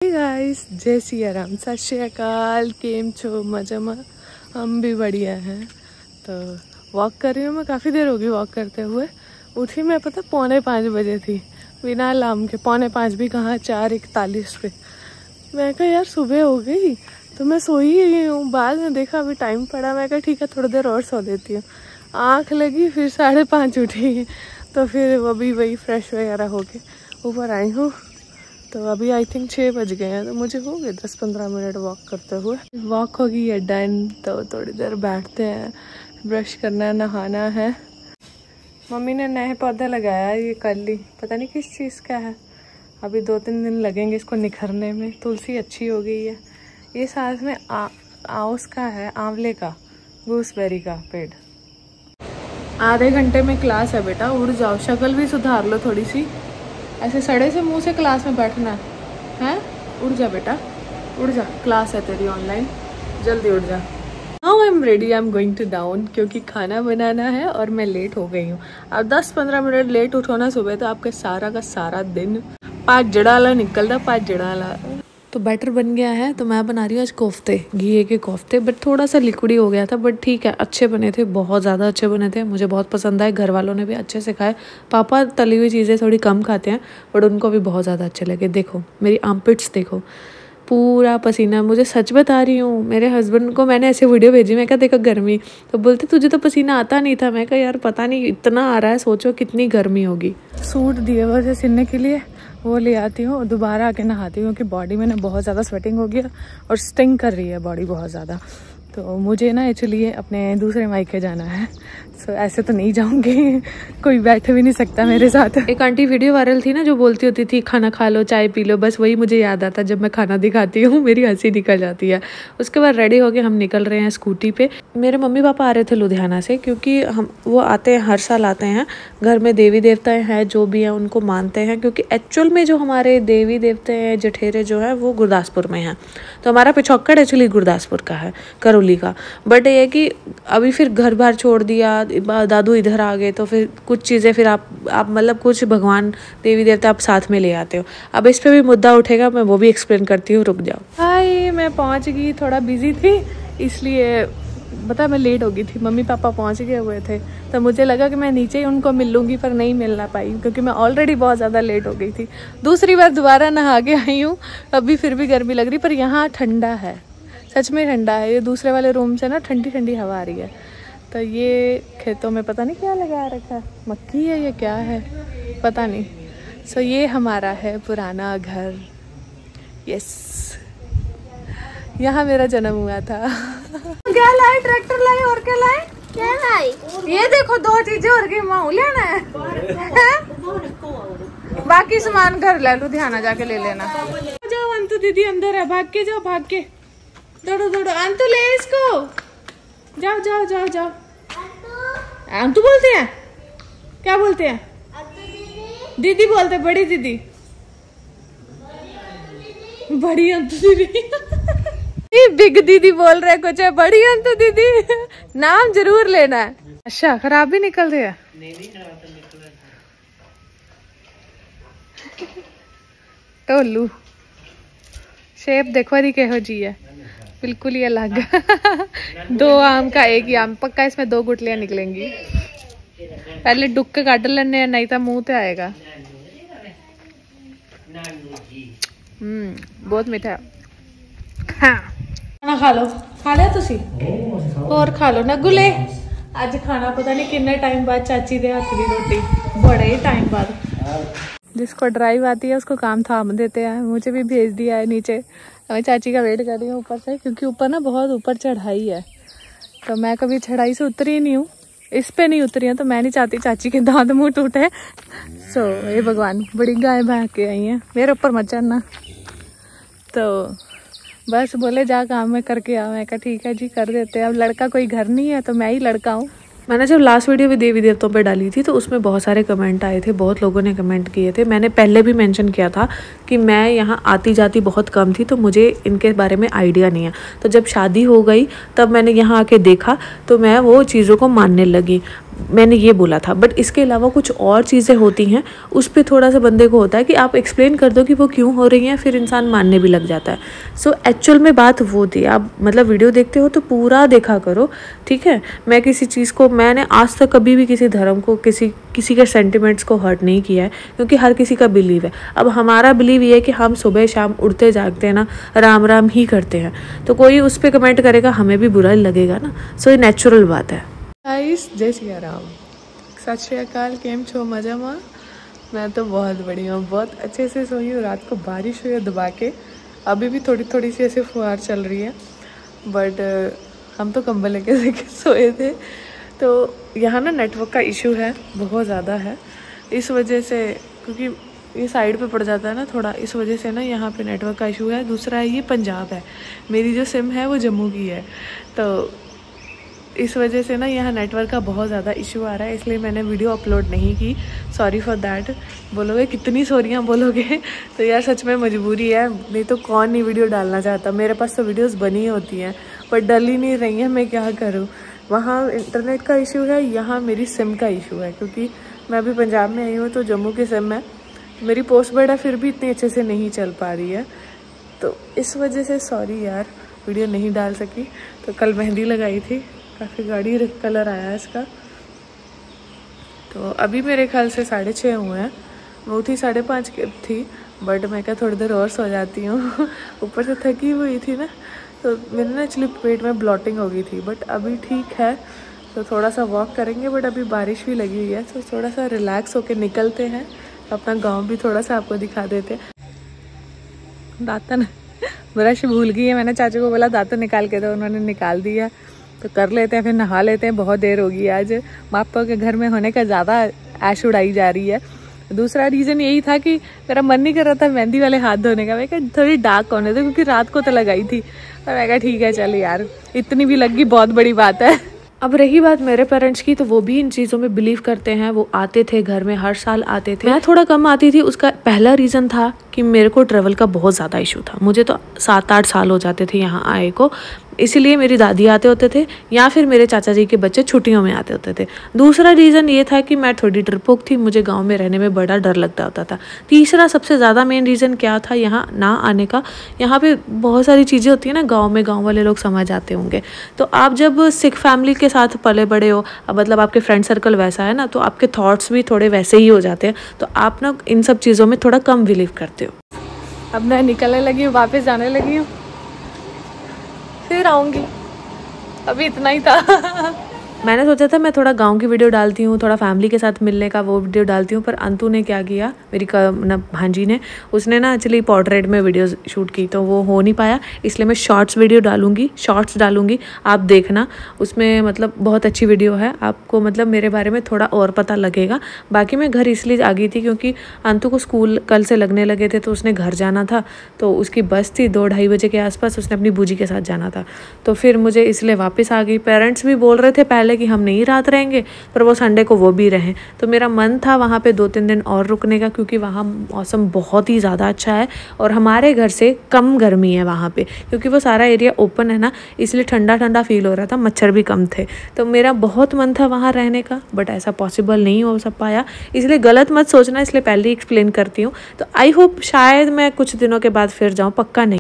Hey guys, जय सिया राम, सत श्री अकाल। केम छो मजामा? हम भी बढ़िया हैं। तो वॉक कर रही हूँ मैं, काफ़ी देर होगी वॉक करते हुए। उठी मैं पता 4:45 बजे थी, बिना अलार्म के। 4:45 भी कहाँ, 4:41 पे। मैं कहा यार सुबह हो गई, तो मैं सोई ही हूँ। बाद में देखा अभी टाइम पड़ा, मैं कहा ठीक है थोड़ी देर और सो लेती हूँ। आँख लगी, फिर 5:30 उठी। तो फिर अभी वही फ्रेश वगैरह होके ऊपर आई हूँ। तो अभी आई थिंक 6 बज गए हैं, तो मुझे हो गए 10-15 मिनट वॉक करते हुए। वॉक होगी है डन, तो थोड़ी देर बैठते हैं। ब्रश करना है, नहाना है। मम्मी ने नए पौधा लगाया, ये कली पता नहीं किस चीज़ का है। अभी 2-3 दिन लगेंगे इसको निखरने में। तुलसी अच्छी हो गई है। ये साथ में आउस का है, आंवले का, गूसबेरी का पेड़। आधे घंटे में क्लास है बेटा, उड़ जाओ। शक्ल भी सुधार लो थोड़ी सी, ऐसे सड़े से मुंह से क्लास में बैठना है। उड़ जा बेटा, उड़ जा, क्लास है तेरी ऑनलाइन, जल्दी उड़ जा। Now I am ready, I am going to down, क्योंकि खाना बनाना है और मैं लेट हो गई हूँ। अब 10-15 मिनट लेट उठो ना सुबह, तो आपके सारा का सारा दिन पाँच जड़ाला निकलता, 5 जड़ाला। तो बैटर बन गया है, तो मैं बना रही हूँ आज कोफ्ते, घी के कोफ्ते। बट थोड़ा सा लिक्विडी हो गया था, बट ठीक है, अच्छे बने थे, बहुत ज़्यादा अच्छे बने थे। मुझे बहुत पसंद आए, घर वालों ने भी अच्छे से खाए। पापा तली हुई चीज़ें थोड़ी कम खाते हैं, बट उनको भी बहुत ज़्यादा अच्छे लगे। देखो मेरी आर्मपिट्स देखो, पूरा पसीना। मुझे सच बता रही हूँ, मेरे हस्बैंड को मैंने ऐसे वीडियो भेजी, मैं कहा देखो गर्मी, तो बोलते तुझे तो पसीना आता नहीं था। मैं कहा यार पता नहीं इतना आ रहा है, सोचो कितनी गर्मी होगी। सूट दिए वैसे सिलने के लिए, वो ले आती हूँ, दोबारा आके नहाती हूँ, क्योंकि बॉडी में ना बहुत ज़्यादा स्वेटिंग हो गया और स्टिंग कर रही है बॉडी बहुत ज़्यादा। तो मुझे ना एक्चुअली अपने दूसरे मायके जाना है। सो ऐसे तो नहीं जाऊंगी, कोई बैठ भी नहीं सकता मेरे साथ। एक आंटी वीडियो वायरल थी ना, जो बोलती होती थी खाना खा लो, चाय पी लो, बस वही मुझे याद आता। जब मैं खाना दिखाती हूँ मेरी हंसी निकल जाती है। उसके बाद रेडी होके हम निकल रहे हैं स्कूटी पे। मेरे मम्मी पापा आ रहे थे लुधियाना से, क्योंकि वो आते हैं, हर साल आते हैं। घर में देवी देवता हैं जो भी हैं उनको मानते हैं, क्योंकि एक्चुअल में जो हमारे देवी देवते हैं जठेरे जो है वो गुरदासपुर में हैं। तो हमारा पिछोकड़ एक्चुअली गुरदासपुर का है, करौली का। बट ये कि अभी फिर घर बार छोड़ दिया, दादू इधर आ गए, तो फिर कुछ चीज़ें फिर आप मतलब कुछ भगवान देवी देवता आप साथ में ले आते हो। अब इस पे भी मुद्दा उठेगा, मैं वो भी एक्सप्लेन करती हूँ, रुक जाओ। हाय, मैं पहुँच गई, थोड़ा बिजी थी इसलिए बता मैं लेट हो गई थी। मम्मी पापा पहुँच गए हुए थे, तो मुझे लगा कि मैं नीचे ही उनको मिल लूँगी, पर नहीं मिलना पाई, क्योंकि मैं ऑलरेडी बहुत ज़्यादा लेट हो गई थी। दूसरी बार दोबारा नहा के आई हूँ, अभी फिर भी गर्मी लग रही, पर यहाँ ठंडा है, सच में ठंडा है। ये दूसरे वाले रूम से ना ठंडी ठंडी हवा आ रही है। तो ये खेतों में पता नहीं क्या लगा रखा है, मक्की है या क्या है पता नहीं। सो ये हमारा है पुराना घर। यस, यहाँ मेरा जन्म हुआ था। क्या लाए? ट्रैक्टर लाए, और क्या लाए? क्या लाए? ये देखो 2 चीजें और की माँ लेना है। बाकी सामान घर ले, लुधियाना जाके ले लेना। जाओ अंतु दीदी अंदर है, भाग के जाओ, भाग के दौड़ो दौड़ो। अंतु ले इसको, जाओ जाओ जाओ जाओ। अंतु बोलते हैं, क्या बोलते हैं? दीदी बोलते, बड़ी दीदी, बड़ी अंतु दीदी। बिग दीदी बोल रहे कुछ है, बड़ी अंतु दीदी। नाम जरूर लेना है। अच्छा, खराब भी निकल रहे हैं? टोलू शेप देखो रही कहो जी है, बिल्कुल ही अलग। 2 आम का एक ही आम, पक्का इसमें 2 गुटलियां निकलेंगी। पहले डुक के काट लेने, नहीं तो मुंह पे आएगा। बहुत मीठा। हाँ, खाना खा लो, खा लिया तुसी? और खा लो ना गुले। आज खाना पता नहीं कितने टाइम बाद चाची दे हाथ की रोटी, बड़े ही टाइम बाद। जिसको ड्राइव आती है उसको काम थाम देते हैं। मुझे भी भेज दिया है नीचे, मैं चाची का वेट कर रही हूँ ऊपर से, क्योंकि ऊपर ना बहुत ऊपर चढ़ाई है। तो मैं कभी चढ़ाई से उतरी नहीं हूँ, इस पे नहीं उतरी है, तो मैं नहीं चाहती चाची के दांत मुंह टूटे। सो ये भगवान, बड़ी गाय भाग के आई है, मेरे ऊपर मत चढ़ना। तो बस बोले जा काम में करके आओ। मैं कहा ठीक है जी, कर देते हैं। अब लड़का कोई घर नहीं है, तो मैं ही लड़का हूँ। मैंने जब लास्ट वीडियो भी देवी देवताओं पे डाली थी, तो उसमें बहुत सारे कमेंट आए थे, बहुत लोगों ने कमेंट किए थे। मैंने पहले भी मेंशन किया था कि मैं यहाँ आती जाती बहुत कम थी, तो मुझे इनके बारे में आइडिया नहीं है। तो जब शादी हो गई तब मैंने यहाँ आके देखा, तो मैं वो चीज़ों को मानने लगी। मैंने ये बोला था। बट इसके अलावा कुछ और चीज़ें होती हैं, उस पर थोड़ा सा बंदे को होता है कि आप एक्सप्लेन कर दो कि वो क्यों हो रही हैं, फिर इंसान मानने भी लग जाता है। सो एक्चुअल में बात वो थी, आप मतलब वीडियो देखते हो तो पूरा देखा करो, ठीक है। मैं किसी चीज़ को, मैंने आज तक कभी भी किसी धर्म को, किसी के सेंटिमेंट्स को हर्ट नहीं किया है, क्योंकि हर किसी का बिलीव है। अब हमारा बिलीव ये है कि हम सुबह शाम उठते जागते हैं ना, राम राम ही करते हैं, तो कोई उस पर कमेंट करेगा, हमें भी बुरा लगेगा ना। सो ये नेचुरल बात है। गाइस, जय सिया राम, सत श्री अकाल, केम छो मजामा। मैं तो बहुत बढ़िया हूँ, बहुत अच्छे से सोई हूँ। रात को बारिश हुई है दबा के, अभी भी थोड़ी थोड़ी सी ऐसे फुहार चल रही है, बट हम तो कंबल लेके सोए थे। तो यहाँ ना नेटवर्क का इशू है, बहुत ज़्यादा है, इस वजह से, क्योंकि ये साइड पे पड़ जाता है ना थोड़ा, इस वजह से ना यहाँ पे नेटवर्क का इशू है। दूसरा ये पंजाब है, मेरी जो सिम है वो जम्मू की है, तो इस वजह से ना यहाँ नेटवर्क का बहुत ज़्यादा इशू आ रहा है, इसलिए मैंने वीडियो अपलोड नहीं की। Sorry for that. बोलोगे कितनी सॉरियाँ बोलोगे, तो यार सच में मजबूरी है, नहीं तो कौन नहीं वीडियो डालना चाहता। मेरे पास तो वीडियोस बनी होती हैं पर डल ही नहीं रही हैं, मैं क्या करूँ। वहाँ इंटरनेट का इशू है, यहाँ मेरी सिम का इशू है, क्योंकि मैं अभी पंजाब में आई हूँ तो जम्मू की सिम है, मेरी पोस्ट पेड है, फिर भी इतनी अच्छे से नहीं चल पा रही है, तो इस वजह से सॉरी यार, वीडियो नहीं डाल सकी। तो कल मेहंदी लगाई थी, काफ़ी गाढ़ी कलर आया है इसका। तो अभी मेरे ख्याल से 6:30 हुए हैं, मैं उठी 5:30 की थी, बट मैं क्या थोड़ी देर और सो जाती हूँ ऊपर से थकी हुई थी ना, तो मेरे ना एक्चुअली पेट में ब्लॉटिंग हो गई थी, बट अभी ठीक है। तो थोड़ा सा वॉक करेंगे, बट अभी बारिश भी लगी हुई है, तो थोड़ा सा रिलैक्स होके निकलते हैं, अपना गाँव भी थोड़ा सा आपको दिखा देते हैं। दातन ब्रश भूल गई है, मैंने चाचू को बोला दातन निकाल के दो, उन्होंने निकाल दिया, तो कर लेते हैं, फिर नहा लेते हैं। बहुत देर होगी आज, पापा के घर में होने का ज़्यादा ऐश उड़ाई जा रही है। दूसरा रीज़न यही था कि मेरा मन नहीं कर रहा था मेहंदी वाले हाथ धोने का, मैं कहा थोड़ी डार्क होने दो, क्योंकि रात को तो लगाई थी, और मैं कहा ठीक है चल यार, इतनी भी लग गई बहुत बड़ी बात है। अब रही बात मेरे पेरेंट्स की, तो वो भी इन चीज़ों में बिलीव करते हैं। वो आते थे घर में, हर साल आते थे। मैं थोड़ा कम आती थी। उसका पहला रीज़न था कि मेरे को ट्रैवल का बहुत ज़्यादा इशू था। मुझे तो 7-8 साल हो जाते थे यहाँ आए को, इसीलिए मेरी दादी आते होते थे, या फिर मेरे चाचा जी के बच्चे छुट्टियों में आते होते थे। दूसरा रीज़न ये था कि मैं थोड़ी डरपोक थी, मुझे गाँव में रहने में बड़ा डर लगता होता था। तीसरा सबसे ज़्यादा मेन रीज़न क्या था यहाँ ना आने का, यहाँ पे बहुत सारी चीज़ें होती हैं ना गाँव में, गाँव वाले लोग समझ आते होंगे। तो आप जब सिख फैमिली के साथ पले बड़े हो, मतलब आपके फ्रेंड सर्कल वैसा है ना, तो आपके थॉट्स भी थोड़े वैसे ही हो जाते हैं, तो आप ना इन सब चीज़ों में थोड़ा कम बिलीव करते हो। अब मैं निकलने लगी हूँ, वापस जाने लगी हूँ, फिर आऊँगी, अभी इतना ही था। मैंने सोचा था मैं थोड़ा गांव की वीडियो डालती हूँ, थोड़ा फैमिली के साथ मिलने का वो वीडियो डालती हूँ, पर अंतु ने क्या किया, मेरी भांजी ने, उसने ना एक्चुअली पोर्ट्रेट में वीडियो शूट की, तो वो हो नहीं पाया, इसलिए मैं शॉर्ट्स डालूंगी, आप देखना। उसमें मतलब बहुत अच्छी वीडियो है, आपको मतलब मेरे बारे में थोड़ा और पता लगेगा। बाकी मैं घर इसलिए आ गई थी क्योंकि अंतु को स्कूल कल से लगने लगे थे, तो उसने घर जाना था, तो उसकी बस थी 2-2:30 बजे के आसपास, उसने अपनी बूजी के साथ जाना था, तो फिर मुझे इसलिए वापस आ गई। पेरेंट्स भी बोल रहे थे पहले कि हम नहीं रात रहेंगे, पर वो संडे को वो भी रहें, तो मेरा मन था वहाँ पे 2-3 दिन और रुकने का, क्योंकि वहाँ मौसम बहुत ही ज़्यादा अच्छा है और हमारे घर से कम गर्मी है वहाँ पे, क्योंकि वो सारा एरिया ओपन है ना, इसलिए ठंडा ठंडा फील हो रहा था, मच्छर भी कम थे। तो मेरा बहुत मन था वहाँ रहने का, बट ऐसा पॉसिबल नहीं हो पाया, इसलिए गलत मत सोचना, इसलिए पहले ही एक्सप्लेन करती हूँ। तो आई होप शायद मैं कुछ दिनों के बाद फिर जाऊँ, पक्का नहीं।